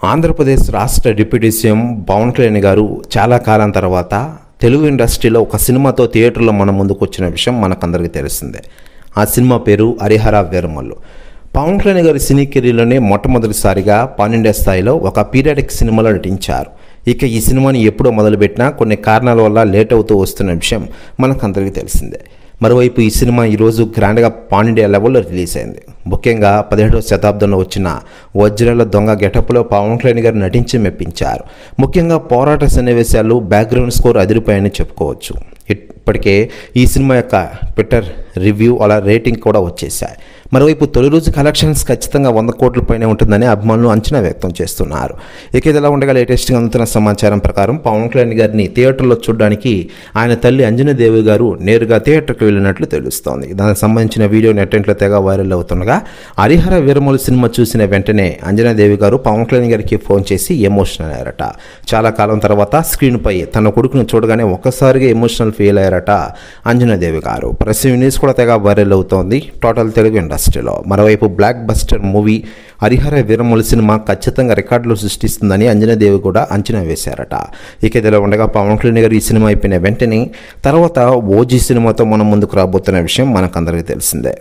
ఆంధ్రప్రదేశ్ రాష్ట్ర deputy CM Pawan Kalyan గారు చాలా కాలం తర్వాత తెలుగు ఇండస్ట్రీలో ఒక సినిమాతో థియేటర్లో మన ముందుకు వచ్చిన విషయం మనకందరికీ తెలిసిందే. ఆ సినిమా పేరు హరిహర వీరమల్లు. పవన్ కళ్యాణ్ గారి సినీ కెరీర్లోనే మొట్టమొదటిసారిగా పాన్ ఇండియా స్థాయిలో ఒక పీరియాడిక్ సినిమాలో నటించారు. ఇక ఈ సినిమాని ఎప్పుడో మొదలుపెట్టినా కొన్ని కారణాల వల్ల లేట్ అవుతూ వస్తున్న విషయం మనకందరికీ తెలిసిందే. మరోవైపు ఈ సినిమా ఈరోజు గ్రాండ్గా పాన్ ఇండియా లెవెల్లో రిలీజ్ అయింది. ముఖ్యంగా 17వ శతాబ్దంలో వచ్చిన వజ్రాల దొంగ గెటప్లో పవన్ కళ్యాణ్ గారు నటించి మెప్పించారు. ముఖ్యంగా పోరాట సన్నివేశాలు, బ్యాక్గ్రౌండ్ స్కోర్ అదిరిపోయాయని చెప్పుకోవచ్చు. ఇప్పటికే ఈ సినిమా యొక్క ట్విట్టర్ రివ్యూ అలా రేటింగ్ కూడా వచ్చేసాయి. మరోవైపు తొలి రోజు కలెక్షన్స్ ఖచ్చితంగా 100 కోట్ల పైనే ఉంటుందని అభిమానులు అంచనా వ్యక్తం చేస్తున్నారు. ఇక ఇదిలా ఉండగా లేటెస్ట్గా అందుతున్న సమాచారం ప్రకారం పవన్ కళ్యాణ్ గారిని థియేటర్లో చూడడానికి ఆయన తల్లి అంజనాదేవి గారు నేరుగా థియేటర్కి వెళ్ళినట్లు తెలుస్తోంది. దానికి సంబంధించిన వీడియో నెట్టింట్లో తెగ వైరల్ అవుతుండగా హరిహర వీరమల్లు సినిమా చూసిన వెంటనే అంజనాదేవి గారు పవన్ కళ్యాణ్ గారికి ఫోన్ చేసి ఎమోషనల్ అయ్యారట. చాలా కాలం తర్వాత స్క్రీన్పై తన కొడుకును చూడగానే ఒక్కసారిగా ఎమోషనల్ ఫీల్ అయ్యారట అంజనాదేవి గారు. ప్రెస్ న్యూస్ కూడా తెగ వైరల్ అవుతోంది టోటల్ తెలుగు ఇండస్ట్రీలో. మరోవైపు block buster movie Harihara Veeramallu cinema ఖచ్చితంగా రికార్డులు సృష్టిస్తుందని అంజనాదేవి కూడా అంచనా వేశారట. ఇక ఇదిలా ఉండగా పవన్ కళ్యాణ్ గారు ఈ సినిమా అయిపోయిన వెంటనే తర్వాత ఓజీ సినిమాతో మనం ముందుకు రాబోతున్న విషయం మనకందరికీ తెలిసిందే.